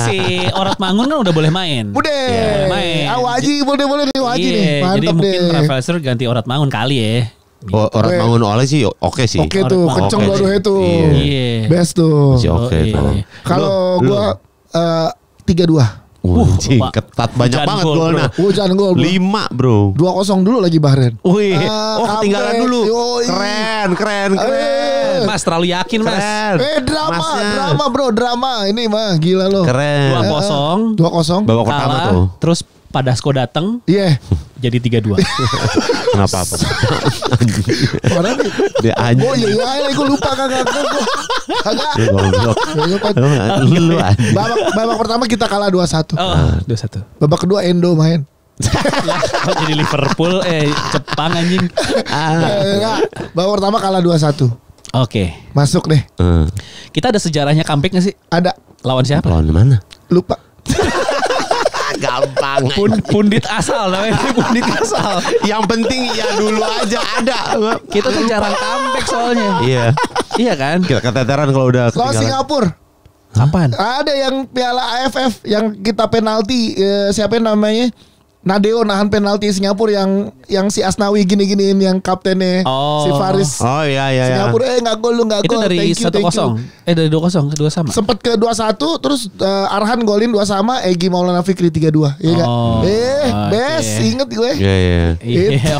Si Orat Mangun kan udah boleh main. Udah. Main. Waji boleh nih Waji nih. Mantap jadi mungkin deh. Rafael Strike ganti Orat Mangun kali ya. Orat Mangun Oleh sih oke sih. Oke tuh, kenceng dua-duanya tuh. Iya. Best tuh. Masih oke tuh. Kalau gua 3-2. Ketat banyak banget golnya. Hujan gol bro. 5 bro. 2-0 dulu lagi Bahrain. Wih, ketinggalan dulu. Keren. Mas terlalu yakin mas. Drama bro. Ini mah gila loh. Keren. 2-0. Babak pertama tuh. Terus Padasko datang. Iya. Jadi 3-2. Kenapa? Mana nih? Dia anjing. Oh iya, gue lupa kagak. Lu anjing. Babak pertama kita kalah 2-1. Oh, 2-1. Babak kedua Endo main. Jadi Liverpool Jepang anjing. Babak pertama kalah 2-1. Oke. Masuk deh. Kita ada sejarahnya comeback gak sih? Ada. Lawan siapa? Lawan mana? Lupa. Gampang. Pundit asal namanya. Pundit asal. Yang penting ya dulu aja ada. Kita tuh jarang comeback soalnya. Iya. Iya kan? Kita keteteran kalau udah lawan Singapura. Kapan? Ada yang Piala AFF yang kita penalti siapa namanya? Nadeo nahan penalti Singapura yang si Asnawi gini-giniin yang kaptennya si Faris. Oh iya. Singapura enggak gol. Itu dari 1-0. Dari 2-0 kedua sama. Sempet ke 2-1 terus Arhan golin 2 sama, Egy Maulana Fikri 3-2. Iya enggak? Best, inget gue. Iya.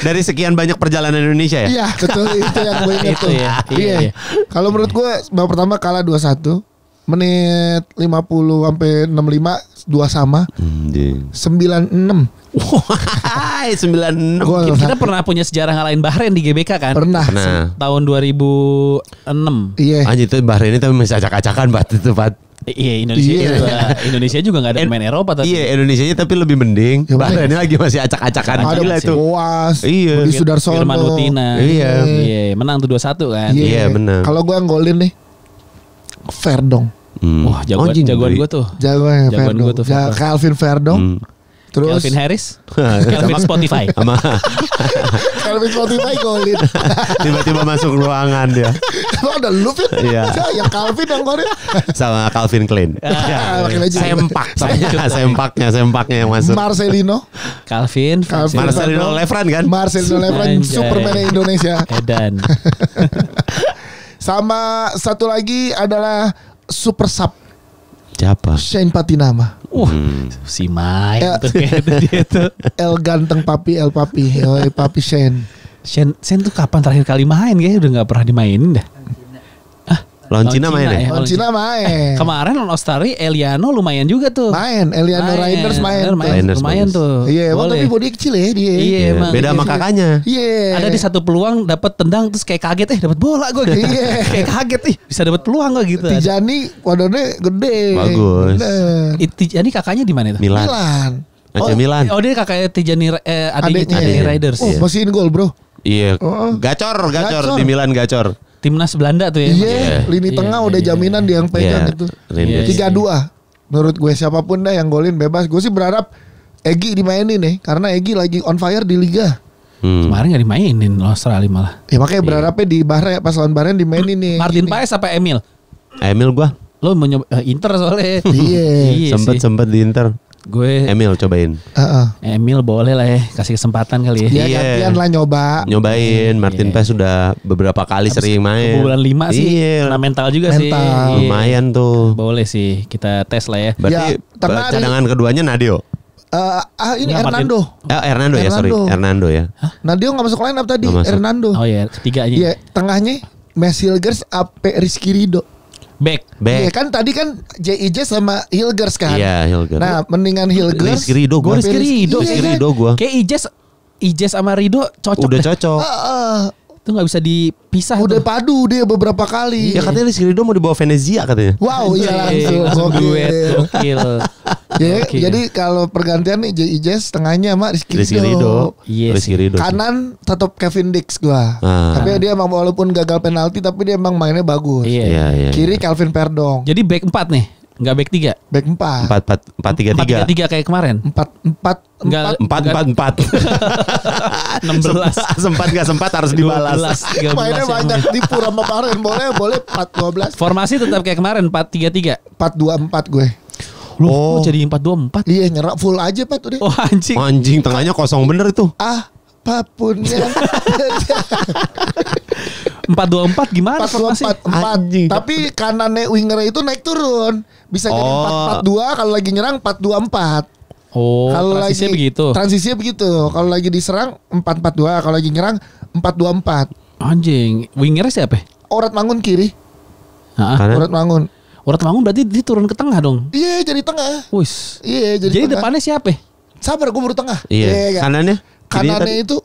Dari sekian banyak perjalanan Indonesia ya? Iya, betul itu yang gue inget tuh. Iya. Kalau menurut gue babak pertama kalah 2-1. Menit 50 sampai 65 2 sama. 96. 96. Kita pernah punya sejarah ngalahin Bahrain di GBK kan? Pernah. Tahun 2006. Iya. Anjir itu Bahrain ini tapi masih acak-acakan Pat itu Pat. Iya Indonesia juga gak ada pemain Eropa tapi. Iya Indonesianya tapi lebih mending. Bahrain ini lagi masih acak-acakan gila itu. Puas. Iya. Budi Sudarsono. Firman Utina. Iya. Menang tuh 2-1 kan. Iya benar. Kalau gue yang golin nih Verdong. Wah jagoan gue tuh. Jagoan gue tuh. Calvin Verdong. Terus Calvin Harris. Calvin Spotify. Sama Calvin Spotify golin. Tiba-tiba masuk ruangan dia. Lo ada lu Fit? Iya. Yang Calvin yang golin. Sama Calvin Klein. Sempaknya yang masuk. Marcelino. Marcelino Lefran kan? Marcelino Lefran Superman Indonesia. Edan. Sama satu lagi adalah super sub. Siapa? Shane Patinama. Si Mike tuh kayak dia tuh. El ganteng papi, El papi. Papi Shane. Shane tuh kapan terakhir kali main? Kayaknya udah gak pernah dimainin dah. Lawan Cina main ya? Lawan Cina main. Kemarin lawan Australia Eliano lumayan juga tuh. Main, Eliano Raiders main. Lumayan tuh. Iya, emang tapi body kecil ya dia. Iya, emang. Beda sama kakaknya. Iya. Ada di satu peluang dapat tendang terus kayak kaget dapat bola gue gitu. Kayak kaget bisa dapat peluang gue gitu. Tijani wadonnya gede. Bagus. Tijani kakaknya di mana itu? Milan. AC Milan. Oh dia kakaknya Tijani adiknya Tijani Raiders. Oh, masih in gol, Bro. Iya. Gacor di Milan gacor. Timnas Belanda tuh ya. Iya, lini tengah udah jaminan dia yang pegang itu. 3-2. Menurut gue siapapun dah yang golin bebas. Gue sih berharap Egy dimainin nih karena Egy lagi on fire di liga. Kemarin gak dimainin Australia malah. Ya makanya berharapnya di Bahrain pas lawan Bahrain dimainin nih. Martin Paes apa Emil? Emil gua. Lo mau nyoba Inter soalnya. Iya. Sempet di Inter. Gue Emil cobain. Emil boleh lah ya, kasih kesempatan kali ya. Iya, gantian lah nyobain. Martin Paes sudah beberapa kali sering main. Bulan 5 sih. Kena mental juga sih. Lumayan tuh. Boleh sih kita tes lah ya. Berarti cadangan keduanya Nadio. Ini Hernando. Hernando ya. Nadio nggak masuk line up tadi. Hernando. Oh ya, ketiganya. Iya, tengahnya Mes Hilgers ape Rizky Ridho. Back. Iya kan tadi kan JIJ sama Hilgers kan. Iya, Hilgers. Nah, mendingan Hilgers. Rizky Ridho gua. Kayak Ijes sama Ridho cocok. Udah cocok. Itu gak bisa dipisah. Udah padu dia beberapa kali. Ya katanya Rizky Ridho mau dibawa Venezia katanya. Wow, iya langsung gokil. Ya, jadi kalau pergantian nih JIJ tengahnya sama Rizky Ridho. Yes. Kanan tetap Kevin Dix gua. Tapi dia emang walaupun gagal penalti tapi dia emang mainnya bagus. Iya. Kiri Calvin Perdong. Jadi back 4 nih. Enggak back 3. Back 4. 4-3-3 kayak kemarin. 4. 16. Sempat harus dibalas. Mainnya banyak tipu sama kemarin. Boleh 4-12. Formasi tetap kayak kemarin 4-3-3. 4-2-4 gue. Loh, jadi 4-2-4. Iya, nyerap full aja Pak udah. Oh anjing. Anjing, tengahnya kosong bener itu. Apapun yang 4-2-4 gimana formasi? 4-4. Tapi kanannya winger itu naik turun. Bisa jadi 4-4-2 kalau lagi nyerang 4-2-4. Oh, kalau transisinya begitu. Transisinya begitu. Kalau lagi diserang 4-4-2, kalau lagi nyerang 4-2-4. Anjing, wingernya siapa? Orat Mangun kiri. Orat Mangun berarti dia turun ke tengah dong. Iya, jadi tengah. Wis. Iya, jadi tengah. Depannya siapa? Sabar, gue baru tengah. Iya. Kanannya itu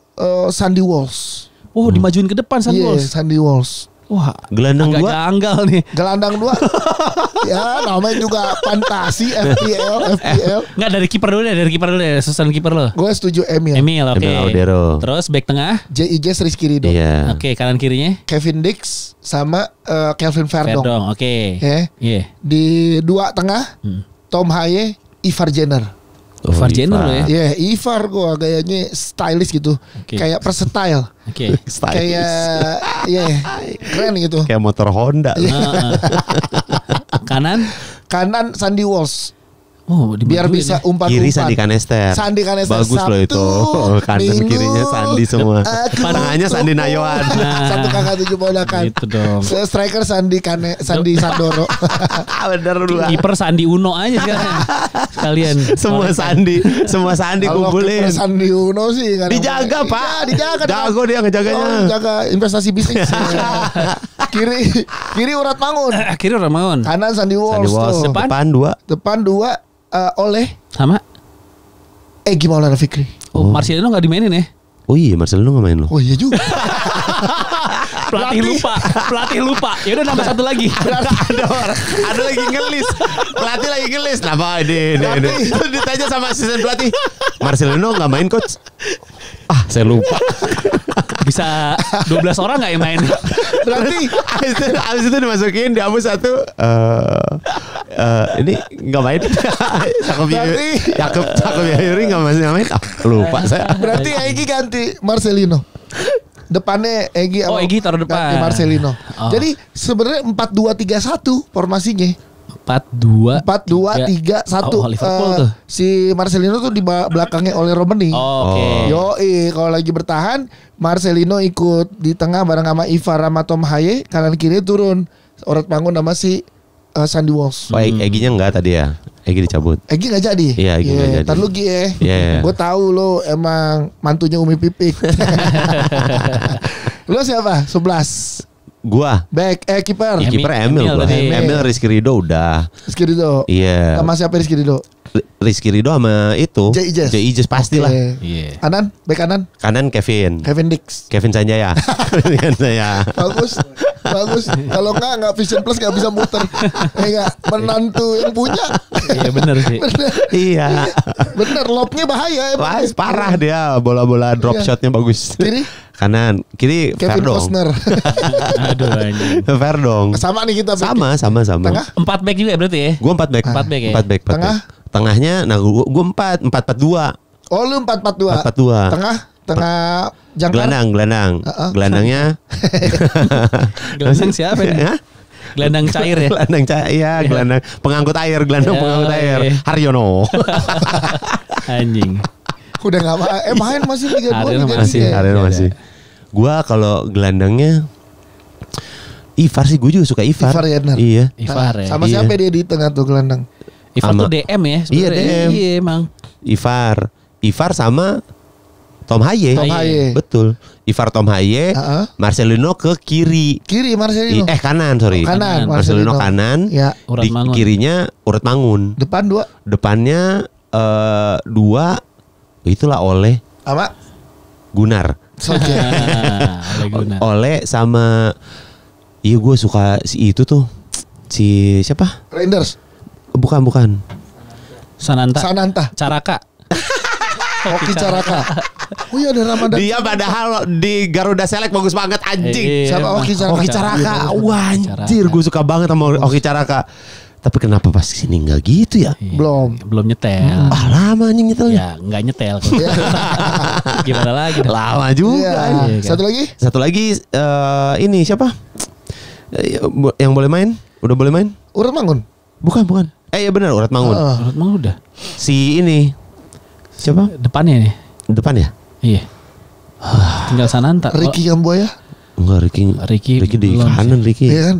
Sandy Walsh. Oh, dimajuin ke depan Sandy Walsh. Sandy Walsh. Wah, gelandang 2. Janggal nih. Gelandang 2. Ya, namanya juga fantasi FPL. Enggak, dari kiper dulu deh, susunan kiper lo. Gue setuju Emil, oke. Terus back tengah JIJ Rizky Ridho. Iya. Oke, kanan kirinya Kevin Dix sama Calvin Verdong. Oke. Iya. Di dua tengah Tom Haye, Ivar Jenner. Ivar Jenner lo ya. Iya, Ivar gue gayanya stylish gitu. Kayak Versatile. Kayak keren gitu. Kayak motor Honda. Kanan Sandy Walsh. Oh, biar bisa umpan-umpan. Kiri Sandi Kanester. Bagus loh itu. Kanan kirinya Sandi semua. Tengahnya Sandi Nayoan. Satu kakak 7 ponakan. Gitu dong. Striker Sandi Sandoro. Bener dua. Kiper Sandi Uno aja sekalian. Semua Sandi kumpulin. Sandi Uno sih kan. Dijaga, Pak. Dijaga. Jago dia ngejaganya. Jaga investasi bisnis. Kiri Urat Mangun. Kanan Sandy Walsh. Depan 2. Oleh sama Egy Maulana Fikri. Oh, Marcelino gak dimainin ya? Oh iya, Marcelino gak main loh. Oh iya juga. Pelatih lupa. Ya udah nambah satu lagi. Ada lagi ngelis. Pelatih lagi ngelis. Kenapa ini. Ditanya sama asisten pelatih. Marcelino gak main coach. Saya lupa. Bisa 12 orang gak yang main? Berarti abis itu dimasukin di Amu 1. Ini gak main. Cakep Yuri gak main. Lupa saya. Berarti Egy ganti Marcelino. Depannya Egy. Egy taruh depan Marcelino. Jadi sebenarnya 4-2-3-1 formasinya. 4-2-3-1. Liverpool tuh. Si Marcelino tuh di belakangnya oleh Romani. Yoi, kalau lagi bertahan Marcelino ikut di tengah bareng sama Ivar sama Tom Haye, kanan kiri turun Orat Mangun sama si Sandy Walsh. Egy-nya enggak tadi ya? Egy dicabut. Egy enggak jadi. Iya, Egy enggak jadi. Ntar lu Gi ya. Gue tahu lo emang mantunya Umi Pipik. Lo siapa? 11. Gua. Back kiper. Kiper Emil gua. berarti. Emil, Rizky Ridho udah. Rizky Ridho. Iya. Sama siapa Rizky Ridho? Rizky Ridho sama itu. J. Ijes. pastilah. Iya. Kanan, back kanan. Kanan Kevin Dix. Kevin Sanjaya. Kevin Sanjaya. Bagus. Kalau enggak Vision Plus enggak bisa muter. Enggak menantu yang punya. Iya benar sih. Iya. Bener, lobnya bahaya emang. Wah, parah dia. Bola-bola drop Iya. shotnya bagus. Kiri? Kanan, kiri fair Kevin dong. Costner. Aduh anjing. Fair dong. Sama nih kita. Sama. Tengah? 4 back juga berarti ya? Gua 4 back. 4 back ya? 4 back. Tengah? Tengahnya, nah gua 4-4-2. Oh lu 4-4-2. 4-4-2. Tengah jangkar. Gelandang. Gelandangnya. Gelandang siapa nih? Hah? Gelandang cair ya? Gelandang cair, iya, gelandang pengangkut air, gelandang Ya, pengangkut air. iya. Haryono. Anjing. Udah enggak main masih Liga 2 Haryono Liga masih. 3. Haryono masih. Gua kalau gelandangnya Ivar sih, gue juga suka Ivar. Ivar ya, benar. Iya. Ivar ya. Sama Iya. siapa dia di tengah tuh gelandang? Ivar Sama- tuh DM ya Iya, sebenarnya. DM. Iya emang. Ivar sama Tom Haye. Tom Haye. Betul. Ivar, Tom Haye, Heeh. Marcelino ke kiri. Kiri Marcelino. Kanan, sorry. Kanan, Marcelino kanan. Ya. Urat Di Mangun. kirinya Urat Mangun. Depan 2 Depannya 2 itulah Oleh sama Gunnar. Oke. Oleh Gunnar. Oleh sama gue suka si itu tuh. Si siapa? Reinders. Bukan. Sananta. Caraka. Caraka. Oki Caraka. Oh iya ada Ramadan. Dia padahal di Garuda Select bagus banget anjing. Iya, Sama emang. Oki Caraka. Oki Caraka. Iya, Wah, anjir, Caraka. gue suka banget sama Oki Caraka. Tapi kenapa pas sini nggak gitu ya? Iya. Belum nyetel. Lama anjing nyetelnya. Ya nggak nyetel. Gimana lagi? dah? Lama juga. Iya. Iya, kan? Satu lagi Ini siapa? Yang boleh main? Udah boleh main? Urat Mangun. Bukan. Iya benar, Urat Mangun. Menurut Mang udah. Si ini siapa? Depannya nih. Depan ya? Iya. Tinggal Sananta. Ricky Kambuaya. Enggak, Ricky di belum kanan, Ricky. Iya kan?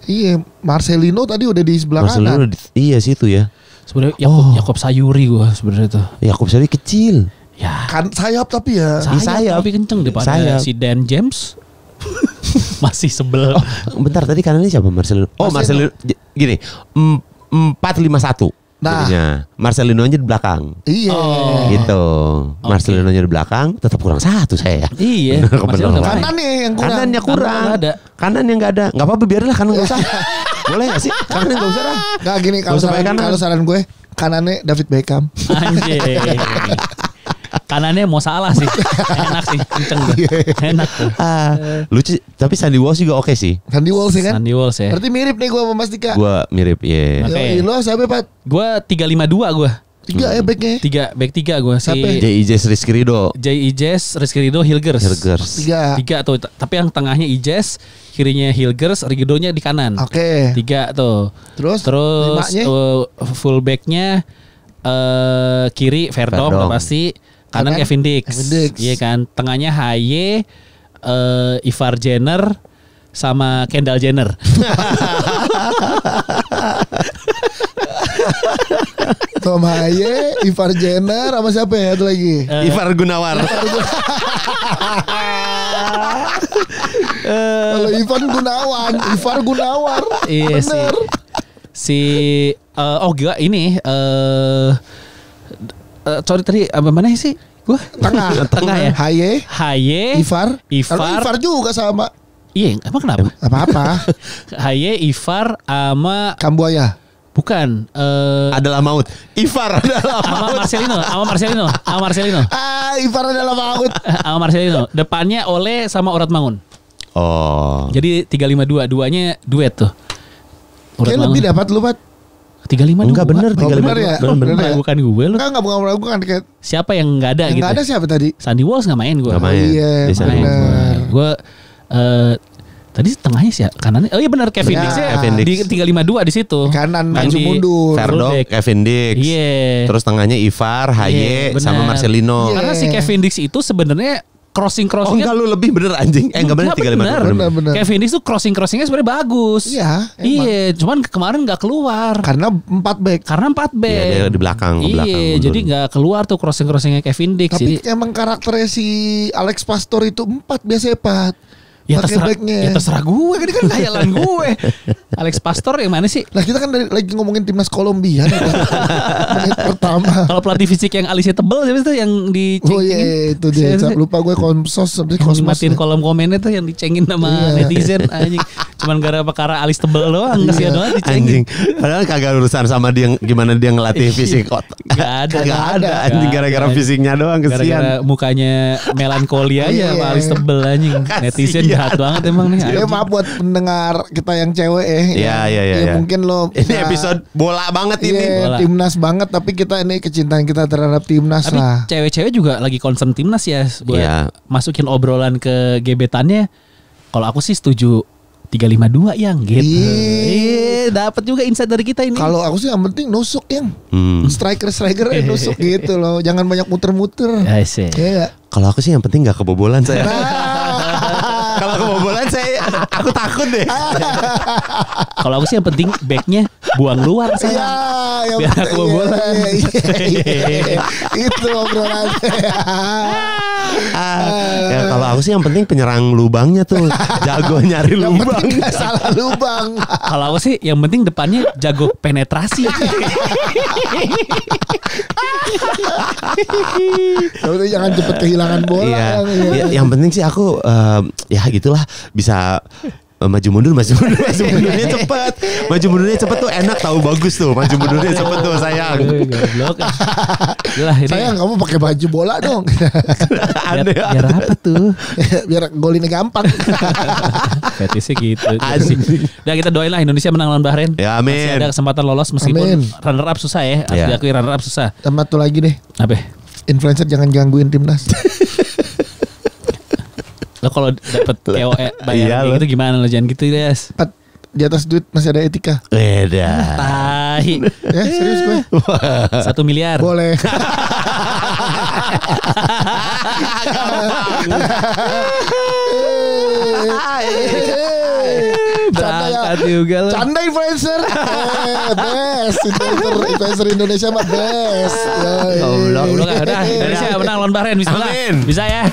Iya, Marcelino tadi udah di sebelah Marcelino kanan. iya situ ya. Sebenarnya Yakob Sayuri gua sebenarnya tuh. Yakub Sari kecil. Ya. Kan sayap tapi ya. Sayap. Tapi kenceng daripada Sayap. si Dan James. Masih sebel. Bentar, tadi kanannya siapa? Marcelino. Oh, Marcelino. Gini, 4-5-1. Nah. Jadinya. Marcelino aja di belakang. Iya. Oh. Gitu. Marcelino aja di belakang, tetap kurang 1 saya. Iya. Bener, Marcelo bener. nggak main. Kanan nih yang kurang. Kanannya kurang. Kanan nggak ada. Kanan yang nggak ada. Nggak apa-apa, biarlah kanan nggak usah. Boleh nggak sih? Kanan nggak usah dah. Nggak gini Nggak usah pakai kanan. kalau saran gue kanannya David Beckham. Anjing. Kanannya mau salah sih. Enak sih, kenceng tuh. Enak tuh. Lucu, tapi Sandy Walsh juga oke sih. Sandy Walsh ya kan? Sandy Walsh ya. Berarti mirip nih gue sama Mas Dika. Gua mirip, ya. Oke. Yoi, lo siapa Pat? Gua 352 gua. 3 ya backnya. 3 gua si Siapa? J.I.J. Rizky Ridho. Ijes, Rizky Ridho, Hilgers. 3. 3 tuh, tapi yang tengahnya Ijes, kirinya Hilgers, Rigidonya di kanan. Oke. 3 tuh. Terus Terus limanya? fullbacknya kiri Verdom Verdom. udah pasti, kanan Kanan Kevin Dix. Kevin Dix. Iya kan, tengahnya Haye, Ivar Jenner sama Kendall Jenner. Tom Haye, Ivar Jenner sama siapa ya itu lagi? Ivar Gunawan. Kalau Ivar Gunawan. Iya sih. Bener. Gila ini sorry tadi apa mana sih? Gua tengah ya. Haye, Ivar. Kalau Ivar juga sama. Iya, emang kenapa? Apa-apa. Haye, Ivar sama Kambuaya. bukan Adalah maut. Ivar adalah sama maut. Marcelino. Ivar adalah maut. Sama Marcelino. Depannya Oleh sama Urat Mangun. Oh. Jadi 352, duanya duet tuh. Kayak lebih dapat lu Pat. 352. Enggak bener, Oh, bener ya? Bener, Bener ya? bukan gue lu. Enggak bukan kayak Siapa yang enggak ada gitu? enggak ada siapa tadi? Sandy Walsh enggak main gue. Nggak main. Iya, Biasa Main. bener. Gue tadi tengahnya sih kanannya. Oh iya benar Kevin Ya, Dix ya. Kevin Dix. Di 352 di situ. Kanan Main maju di- mundur. Verdom, fullback. Kevin Dix. Iya. Terus tengahnya Ivar, Haye, Iya, benar. sama Marcelino. Iya. Karena si Kevin Dix itu sebenarnya Oh crossingnya enggak, lu lebih bener anjing. Enggak bener 352. Bener. Kevin Dix tuh crossingnya sebenarnya bagus. Iya, emang. Iya, cuman kemarin nggak keluar. Karena 4 back. Karena 4 back. Iya, dia di belakang, ke belakang, Iya, mundur. jadi nggak keluar tuh crossingnya Kevin Dix. Tapi Jadi emang karakternya si Alex Pastor itu 4 biasanya Pat. Ya pakai terserah, backnya. ya terserah gue, ini kan khayalan gue. Alex Pastor yang mana sih? Lah kita kan lagi ngomongin timnas Kolombia nih, menit pertama. Kalau pelatih fisik yang alisnya tebel siapa itu yang dicengin? Oh iya itu dia. Lupa gue Komsos Matiin kolom komennya tuh yang dicengin sama netizen anjing. Cuman gara-gara alis tebel doang, kasihan banget dicengin. Anjing. Padahal kagak urusan sama dia gimana dia ngelatih fisik kok. Gak ada. Anjing gara-gara fisiknya doang kesian. Gara-gara mukanya melankoli aja sama alis tebel anjing. Netizen jahat banget emang nih. Ya maaf buat pendengar kita yang cewek Iya. Ya mungkin lo ini episode bola banget ini. Bola. Timnas banget, tapi kita ini kecintaan kita terhadap timnas Tapi lah. cewek-cewek juga lagi concern timnas ya buat masukin obrolan ke gebetannya. Kalau aku sih setuju 352 yang gitu. Dapat juga insight dari kita ini. Kalau aku sih yang penting nusuk yang striker nusuk gitu loh. Jangan banyak muter-muter. Iya. Kalau aku sih yang penting nggak kebobolan saya. Kalau kebobolan aku takut deh. Kalau aku sih yang penting backnya buang luar saya. Iya, biar kebobolan. Itu obrolannya. Ya kalau aku sih yang penting penyerang lubangnya tuh jago nyari lubang. Nggak salah lubang. Kalau aku sih yang penting depannya jago penetrasi. Iya. Jangan cepet kehilangan bola. Iya. Yang penting sih aku ya gitulah bisa maju mundurnya cepet. Maju mundurnya cepet tuh enak, tahu bagus tuh. Maju mundurnya cepet tuh sayang. Sayang kamu pakai baju bola dong. Biar apa tuh? Biar golinnya gampang. Fetisnya gitu. Udah kita doain lah Indonesia menang lawan Bahrain. Ya amin. Masih ada kesempatan lolos meskipun runner up susah ya. Harus diakui runner up susah. Sama tuh lagi deh. Apa? Influencer jangan gangguin timnas. Lo kalau dapet KOE bayar gitu gimana lo, jangan gitu Des. Di atas duit masih ada etika. Beda. Tai. Ya serius gue. 1 miliar. Boleh. Berangkat juga lo. Canda influencer. Best. Influencer Indonesia mah best. Goblok. Udah Indonesia menang lawan Bahrain. Bismillah. Amin. Bisa ya.